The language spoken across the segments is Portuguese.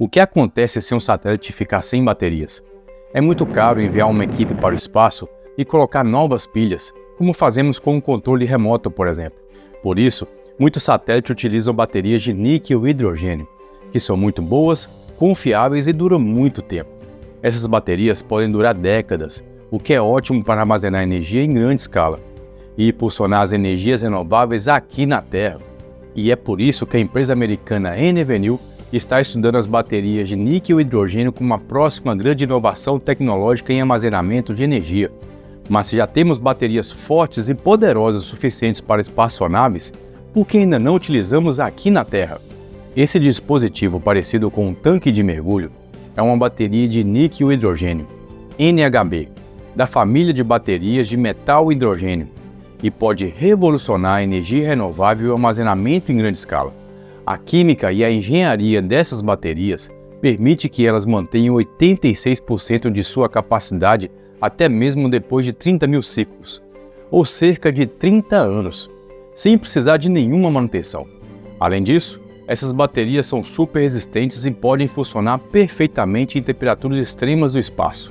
O que acontece se um satélite ficar sem baterias? É muito caro enviar uma equipe para o espaço e colocar novas pilhas, como fazemos com um controle remoto, por exemplo. Por isso, muitos satélites utilizam baterias de níquel e hidrogênio, que são muito boas, confiáveis e duram muito tempo. Essas baterias podem durar décadas, o que é ótimo para armazenar energia em grande escala e impulsionar as energias renováveis aqui na Terra. E é por isso que a empresa americana NVNew está estudando as baterias de níquel e hidrogênio como uma próxima grande inovação tecnológica em armazenamento de energia. Mas se já temos baterias fortes e poderosas suficientes para espaçonaves, por que ainda não utilizamos aqui na Terra? Esse dispositivo, parecido com um tanque de mergulho, é uma bateria de níquel e hidrogênio, NHB, da família de baterias de metal e hidrogênio, e pode revolucionar a energia renovável e o armazenamento em grande escala. A química e a engenharia dessas baterias permite que elas mantenham 86% de sua capacidade até mesmo depois de 30 mil ciclos, ou cerca de 30 anos, sem precisar de nenhuma manutenção. Além disso, essas baterias são super resistentes e podem funcionar perfeitamente em temperaturas extremas do espaço,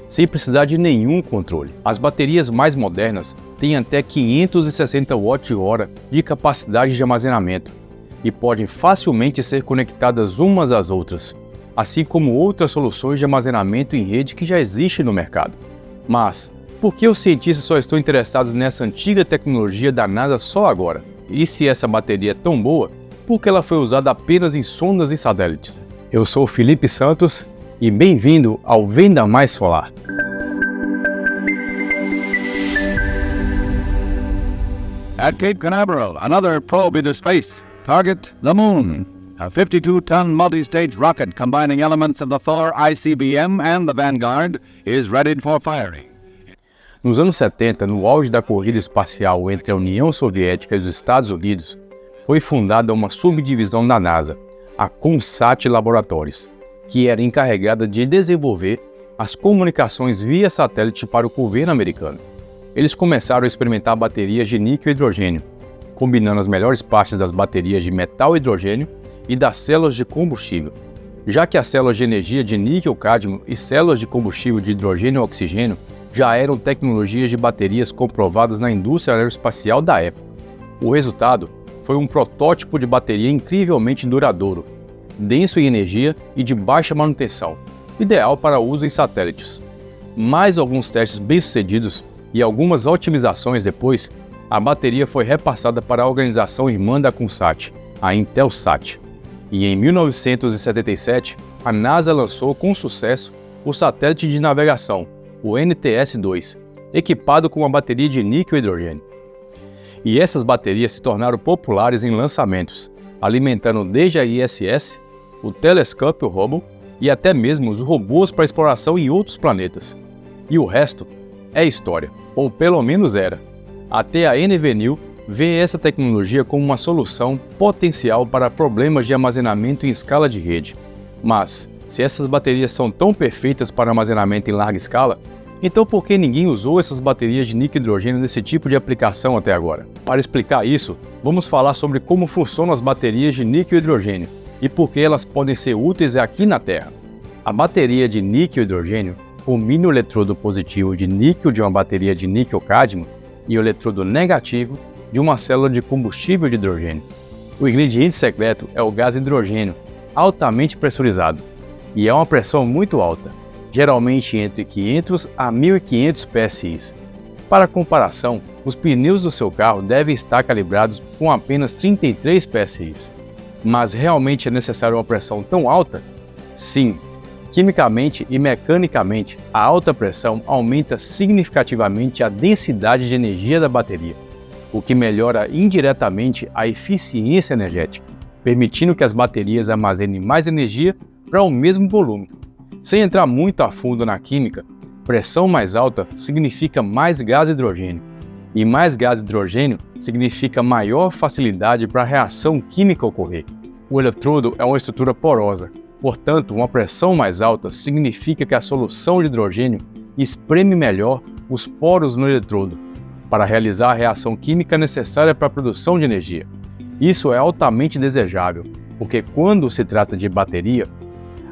sem precisar de nenhum controle. As baterias mais modernas têm até 560 Wh de capacidade de armazenamento e podem facilmente ser conectadas umas às outras, assim como outras soluções de armazenamento em rede que já existem no mercado. Mas, por que os cientistas só estão interessados nessa antiga tecnologia da NASA só agora? E se essa bateria é tão boa, por que ela foi usada apenas em sondas e satélites? Eu sou o Felipe Santos e bem-vindo ao Venda Mais Solar. At Cape Canaveral, another probe into space. Target, the Moon. A 52-ton multi-stage rocket combining elements of the Thor ICBM and the Vanguard is ready for firing. Nos anos 70, no auge da corrida espacial entre a União Soviética e os Estados Unidos, foi fundada uma subdivisão da NASA, a CONSAT Laboratories, que era encarregada de desenvolver as comunicações via satélite para o governo americano. Eles começaram a experimentar baterias de níquel e hidrogênio, combinando as melhores partes das baterias de metal e hidrogênio e das células de combustível, já que as células de energia de níquel-cádmio e células de combustível de hidrogênio e oxigênio já eram tecnologias de baterias comprovadas na indústria aeroespacial da época. O resultado foi um protótipo de bateria incrivelmente duradouro, denso em energia e de baixa manutenção, ideal para uso em satélites. Mais alguns testes bem-sucedidos e algumas otimizações depois, a bateria foi repassada para a organização irmã da CONSAT, a Intelsat. E em 1977, a NASA lançou com sucesso o satélite de navegação, o NTS-2, equipado com uma bateria de níquel e hidrogênio. E essas baterias se tornaram populares em lançamentos, alimentando desde a ISS, o telescópio Hubble e até mesmo os robôs para exploração em outros planetas. E o resto é história, ou pelo menos era, até a NVNew vê essa tecnologia como uma solução potencial para problemas de armazenamento em escala de rede. Mas, se essas baterias são tão perfeitas para armazenamento em larga escala, então por que ninguém usou essas baterias de níquel e hidrogênio nesse tipo de aplicação até agora? Para explicar isso, vamos falar sobre como funcionam as baterias de níquel e hidrogênio e por que elas podem ser úteis aqui na Terra. A bateria de níquel e hidrogênio combina o eletrodo positivo de níquel de uma bateria de níquel-cádmio e o eletrodo negativo de uma célula de combustível de hidrogênio. O ingrediente secreto é o gás hidrogênio, altamente pressurizado, e é uma pressão muito alta, geralmente entre 500 a 1500 PSI. Para comparação, os pneus do seu carro devem estar calibrados com apenas 33 PSI. Mas realmente é necessário uma pressão tão alta? Sim. Quimicamente e mecanicamente, a alta pressão aumenta significativamente a densidade de energia da bateria, o que melhora indiretamente a eficiência energética, permitindo que as baterias armazenem mais energia para o mesmo volume. Sem entrar muito a fundo na química, pressão mais alta significa mais gás hidrogênio, e mais gás hidrogênio significa maior facilidade para a reação química ocorrer. O eletrodo é uma estrutura porosa, portanto, uma pressão mais alta significa que a solução de hidrogênio espreme melhor os poros no eletrodo, para realizar a reação química necessária para a produção de energia. Isso é altamente desejável, porque quando se trata de bateria,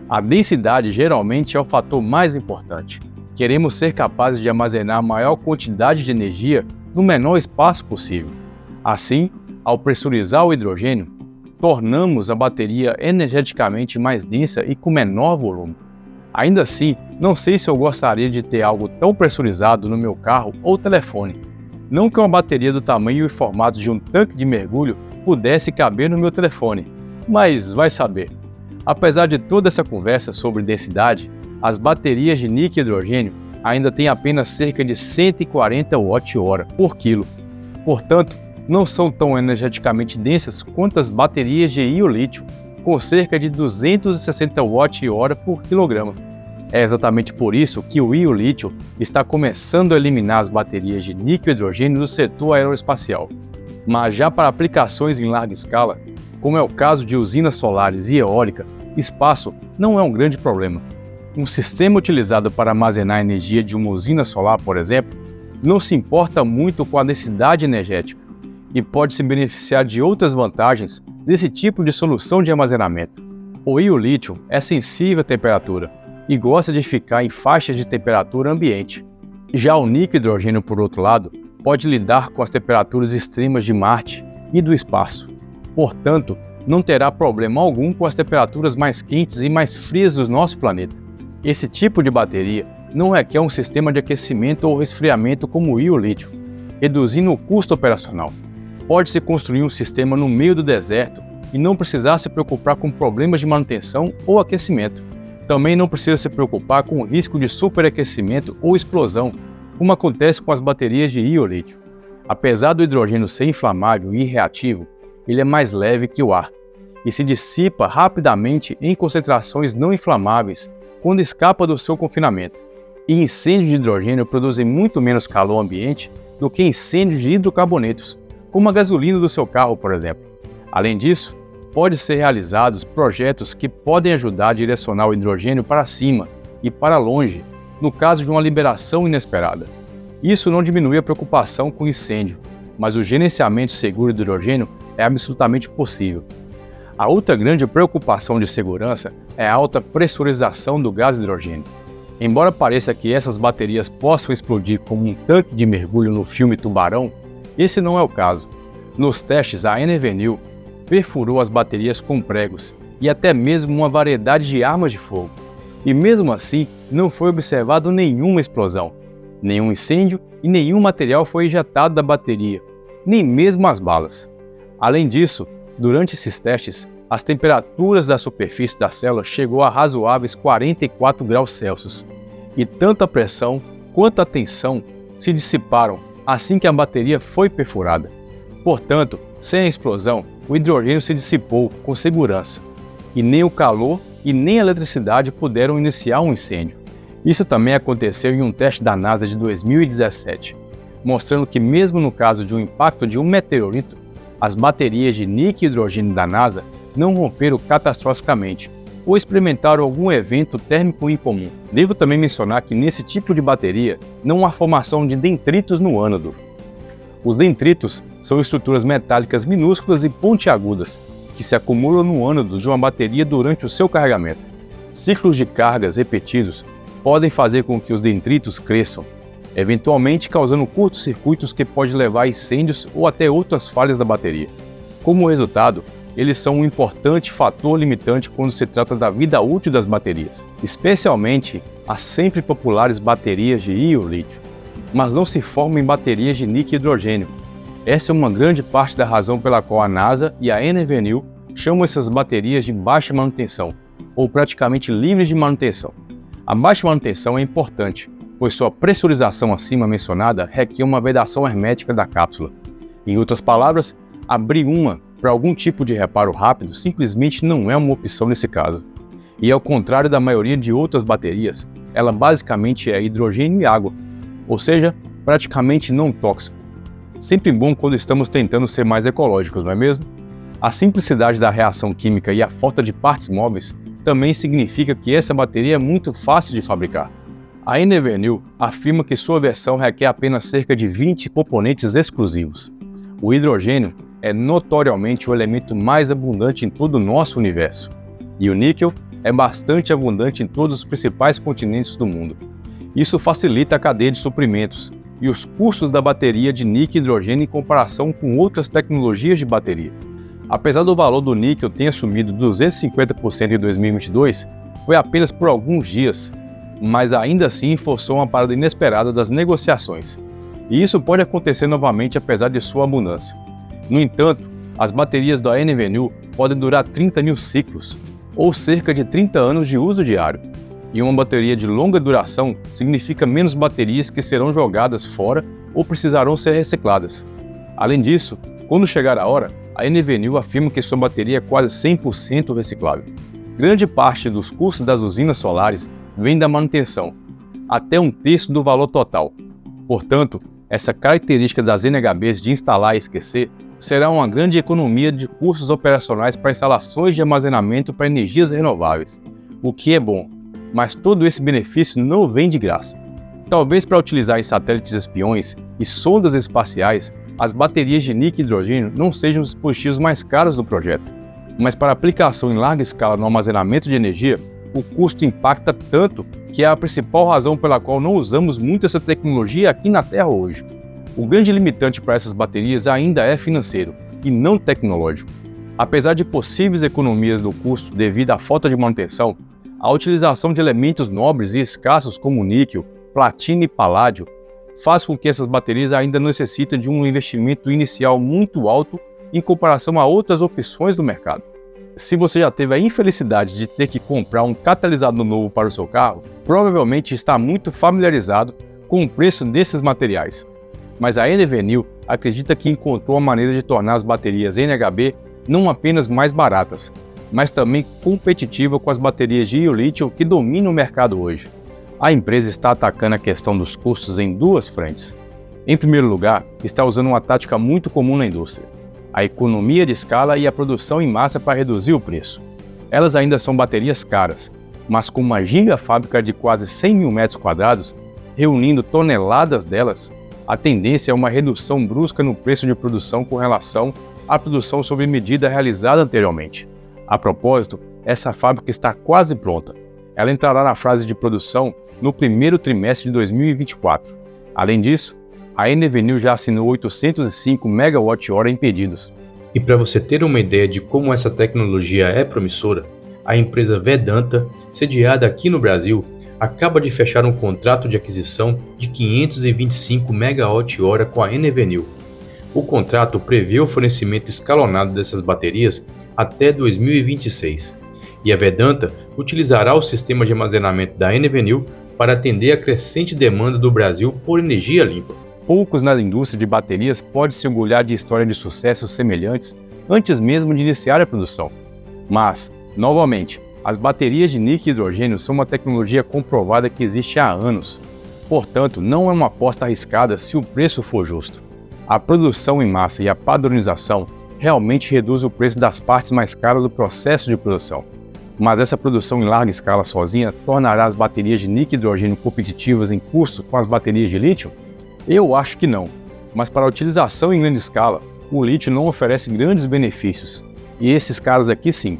A densidade geralmente é o fator mais importante. Queremos ser capazes de armazenar a maior quantidade de energia no menor espaço possível. Assim, ao pressurizar o hidrogênio, tornamos a bateria energeticamente mais densa e com menor volume. Ainda assim, não sei se eu gostaria de ter algo tão pressurizado no meu carro ou telefone. Não que uma bateria do tamanho e formato de um tanque de mergulho pudesse caber no meu telefone, mas vai saber. Apesar de toda essa conversa sobre densidade, as baterias de níquel e hidrogênio ainda têm apenas cerca de 140 Wh por quilo. Portanto, não são tão energeticamente densas quanto as baterias de íon-lítio, com cerca de 260 Wh por quilograma. É exatamente por isso que o íon-lítio está começando a eliminar as baterias de níquel e hidrogênio do setor aeroespacial. Mas já para aplicações em larga escala, como é o caso de usinas solares e eólica, espaço não é um grande problema. Um sistema utilizado para armazenar a energia de uma usina solar, por exemplo, não se importa muito com a densidade energética e pode se beneficiar de outras vantagens desse tipo de solução de armazenamento. O íon-lítio é sensível à temperatura e gosta de ficar em faixas de temperatura ambiente. Já o níquel e hidrogênio, por outro lado, pode lidar com as temperaturas extremas de Marte e do espaço. Portanto, não terá problema algum com as temperaturas mais quentes e mais frias do nosso planeta. Esse tipo de bateria não requer um sistema de aquecimento ou resfriamento como o íon-lítio, reduzindo o custo operacional. Pode-se construir um sistema no meio do deserto e não precisar se preocupar com problemas de manutenção ou aquecimento. Também não precisa se preocupar com o risco de superaquecimento ou explosão, como acontece com as baterias de íon-lítio. Apesar do hidrogênio ser inflamável e reativo, ele é mais leve que o ar e se dissipa rapidamente em concentrações não inflamáveis quando escapa do seu confinamento. E incêndios de hidrogênio produzem muito menos calor ambiente do que incêndios de hidrocarbonetos, como a gasolina do seu carro, por exemplo. Além disso, podem ser realizados projetos que podem ajudar a direcionar o hidrogênio para cima e para longe, no caso de uma liberação inesperada. Isso não diminui a preocupação com incêndio, mas o gerenciamento seguro do hidrogênio é absolutamente possível. A outra grande preocupação de segurança é a alta pressurização do gás hidrogênio. Embora pareça que essas baterias possam explodir como um tanque de mergulho no filme Tubarão, esse não é o caso. Nos testes, a Enevenil perfurou as baterias com pregos e até mesmo uma variedade de armas de fogo. E mesmo assim, não foi observado nenhuma explosão, nenhum incêndio e nenhum material foi ejetado da bateria, nem mesmo as balas. Além disso, durante esses testes, as temperaturas da superfície da célula chegou a razoáveis 44 graus Celsius, e tanto a pressão quanto a tensão se dissiparam assim que a bateria foi perfurada. Portanto, sem a explosão, o hidrogênio se dissipou com segurança, e nem o calor e nem a eletricidade puderam iniciar um incêndio. Isso também aconteceu em um teste da NASA de 2017, mostrando que mesmo no caso de um impacto de um meteorito, as baterias de níquel e hidrogênio da NASA não romperam catastroficamente ou experimentaram algum evento térmico incomum. Devo também mencionar que nesse tipo de bateria não há formação de detritos no ânodo. Os detritos são estruturas metálicas minúsculas e pontiagudas que se acumulam no ânodo de uma bateria durante o seu carregamento. Ciclos de cargas repetidos podem fazer com que os detritos cresçam, eventualmente causando curtos-circuitos que podem levar a incêndios ou até outras falhas da bateria. Como resultado, eles são um importante fator limitante quando se trata da vida útil das baterias, especialmente as sempre populares baterias de íon-lítio, mas não se formam em baterias de níquel e hidrogênio. Essa é uma grande parte da razão pela qual a NASA e a Enevenil chamam essas baterias de baixa manutenção, ou praticamente livres de manutenção. A baixa manutenção é importante, pois sua pressurização acima mencionada requer uma vedação hermética da cápsula. Em outras palavras, abrir uma para algum tipo de reparo rápido simplesmente não é uma opção nesse caso. E ao contrário da maioria de outras baterias, ela basicamente é hidrogênio e água, ou seja, praticamente não tóxico. Sempre bom quando estamos tentando ser mais ecológicos, não é mesmo? A simplicidade da reação química e a falta de partes móveis também significa que essa bateria é muito fácil de fabricar. A Enevenil afirma que sua versão requer apenas cerca de 20 componentes exclusivos. O hidrogênio é notoriamente o elemento mais abundante em todo o nosso universo, e o níquel é bastante abundante em todos os principais continentes do mundo. Isso facilita a cadeia de suprimentos e os custos da bateria de níquel e hidrogênio em comparação com outras tecnologias de bateria. Apesar do valor do níquel ter subido 250% em 2022, foi apenas por alguns dias, mas ainda assim forçou uma parada inesperada das negociações. E isso pode acontecer novamente apesar de sua abundância. No entanto, as baterias da NVNU podem durar 30 mil ciclos, ou cerca de 30 anos de uso diário. E uma bateria de longa duração significa menos baterias que serão jogadas fora ou precisarão ser recicladas. Além disso, quando chegar a hora, a NVNU afirma que sua bateria é quase 100% reciclável. Grande parte dos custos das usinas solares vem da manutenção, até um terço do valor total. Portanto, essa característica das NHBs de instalar e esquecer será uma grande economia de custos operacionais para instalações de armazenamento para energias renováveis, o que é bom, mas todo esse benefício não vem de graça. Talvez para utilizar em satélites espiões e sondas espaciais, as baterias de níquel e hidrogênio não sejam os dispositivos mais caros do projeto, mas para aplicação em larga escala no armazenamento de energia, o custo impacta tanto que é a principal razão pela qual não usamos muito essa tecnologia aqui na Terra hoje. O grande limitante para essas baterias ainda é financeiro, e não tecnológico. Apesar de possíveis economias no custo devido à falta de manutenção, a utilização de elementos nobres e escassos como níquel, platina e paládio faz com que essas baterias ainda necessitem de um investimento inicial muito alto em comparação a outras opções do mercado. Se você já teve a infelicidade de ter que comprar um catalisador novo para o seu carro, provavelmente está muito familiarizado com o preço desses materiais. Mas a NVNU acredita que encontrou a maneira de tornar as baterias NHB não apenas mais baratas, mas também competitiva com as baterias de íon-lítio que dominam o mercado hoje. A empresa está atacando a questão dos custos em duas frentes. Em primeiro lugar, está usando uma tática muito comum na indústria: a economia de escala e a produção em massa para reduzir o preço. Elas ainda são baterias caras, mas com uma gigafábrica de quase 100 mil metros quadrados, reunindo toneladas delas, a tendência é uma redução brusca no preço de produção com relação à produção sob medida realizada anteriormente. A propósito, essa fábrica está quase pronta. Ela entrará na fase de produção no primeiro trimestre de 2024. Além disso, a NVNU já assinou 805 MWh em pedidos. E para você ter uma ideia de como essa tecnologia é promissora, a empresa Vedanta, sediada aqui no Brasil, acaba de fechar um contrato de aquisição de 525 MWh com a NVNU. O contrato prevê o fornecimento escalonado dessas baterias até 2026, e a Vedanta utilizará o sistema de armazenamento da NVNU para atender a crescente demanda do Brasil por energia limpa. Poucos na indústria de baterias podem se orgulhar de histórias de sucesso semelhantes antes mesmo de iniciar a produção. Mas, novamente, as baterias de níquel e hidrogênio são uma tecnologia comprovada que existe há anos. Portanto, não é uma aposta arriscada se o preço for justo. A produção em massa e a padronização realmente reduz o preço das partes mais caras do processo de produção. Mas essa produção em larga escala sozinha tornará as baterias de níquel e hidrogênio competitivas em custo com as baterias de lítio? Eu acho que não, mas para a utilização em grande escala, o lítio não oferece grandes benefícios, e esses caras aqui sim.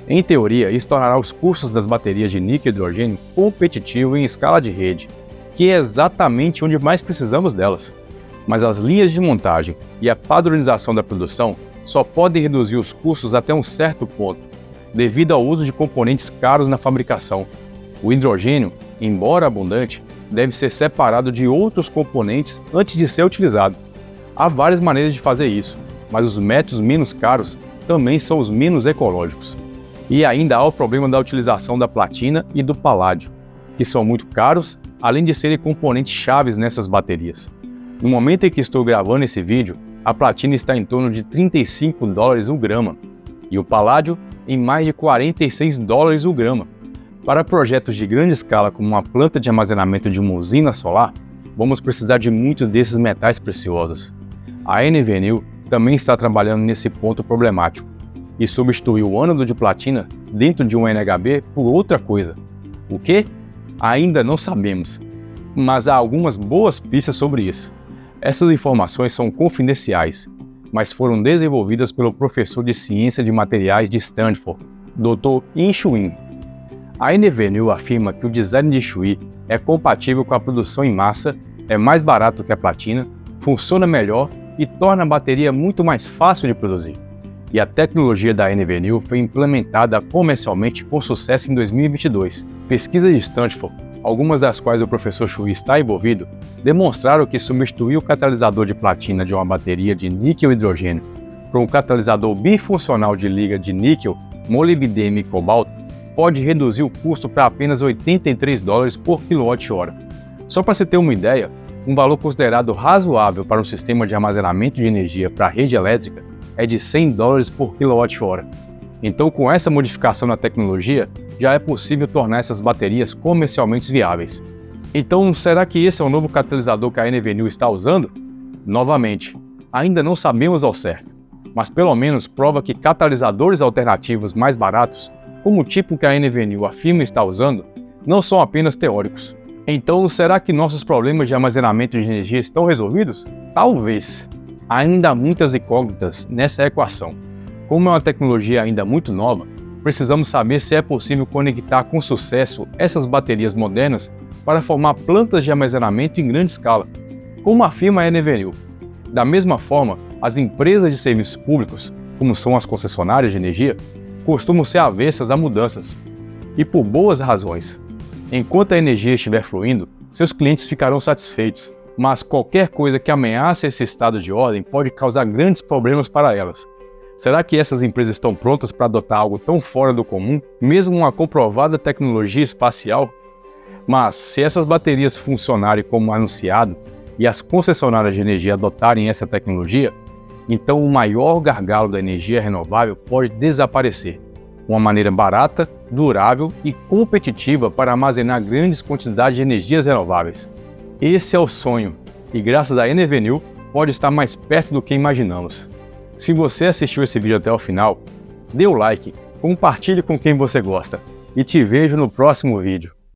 Em teoria, isso tornará os custos das baterias de níquel e hidrogênio competitivos em escala de rede, que é exatamente onde mais precisamos delas. Mas as linhas de montagem e a padronização da produção só podem reduzir os custos até um certo ponto, devido ao uso de componentes caros na fabricação. O hidrogênio, embora abundante, deve ser separado de outros componentes antes de ser utilizado. Há várias maneiras de fazer isso, mas os métodos menos caros também são os menos ecológicos. E ainda há o problema da utilização da platina e do paládio, que são muito caros, além de serem componentes chaves nessas baterias. No momento em que estou gravando esse vídeo, a platina está em torno de $35 o grama, e o paládio em mais de $46 o grama. Para projetos de grande escala como uma planta de armazenamento de uma usina solar, vamos precisar de muitos desses metais preciosos. A NVNU também está trabalhando nesse ponto problemático e substituiu o ânodo de platina dentro de um NHB por outra coisa. O que? Ainda não sabemos, mas há algumas boas pistas sobre isso. Essas informações são confidenciais, mas foram desenvolvidas pelo professor de Ciência de Materiais de Stanford, Dr. In Chuin, A NVNew afirma que o design de Chuí é compatível com a produção em massa, é mais barato que a platina, funciona melhor e torna a bateria muito mais fácil de produzir. E a tecnologia da NVNew foi implementada comercialmente com sucesso em 2022. Pesquisas de Stanford, algumas das quais o professor Chuí está envolvido, demonstraram que substituir o catalisador de platina de uma bateria de níquel e hidrogênio por um catalisador bifuncional de liga de níquel, molibdênio e cobalto pode reduzir o custo para apenas $83 por kWh. Só para se ter uma ideia, um valor considerado razoável para um sistema de armazenamento de energia para a rede elétrica é de $100 por kWh. Então, com essa modificação na tecnologia, já é possível tornar essas baterias comercialmente viáveis. Então, será que esse é o novo catalisador que a NVNew está usando? Novamente, ainda não sabemos ao certo, mas pelo menos prova que catalisadores alternativos mais baratos, como o tipo que a NVNew afirma estar usando, não são apenas teóricos. Então, será que nossos problemas de armazenamento de energia estão resolvidos? Talvez. Ainda há muitas incógnitas nessa equação. Como é uma tecnologia ainda muito nova, precisamos saber se é possível conectar com sucesso essas baterias modernas para formar plantas de armazenamento em grande escala, como afirma a NVNew. Da mesma forma, as empresas de serviços públicos, como são as concessionárias de energia, costumam ser avessas a mudanças, e por boas razões. Enquanto a energia estiver fluindo, seus clientes ficarão satisfeitos, mas qualquer coisa que ameace esse estado de ordem pode causar grandes problemas para elas. Será que essas empresas estão prontas para adotar algo tão fora do comum, mesmo uma comprovada tecnologia espacial? Mas, se essas baterias funcionarem como anunciado e as concessionárias de energia adotarem essa tecnologia, então o maior gargalo da energia renovável pode desaparecer. Uma maneira barata, durável e competitiva para armazenar grandes quantidades de energias renováveis. Esse é o sonho, e graças à NVNew pode estar mais perto do que imaginamos. Se você assistiu esse vídeo até o final, dê o like, compartilhe com quem você gosta e te vejo no próximo vídeo.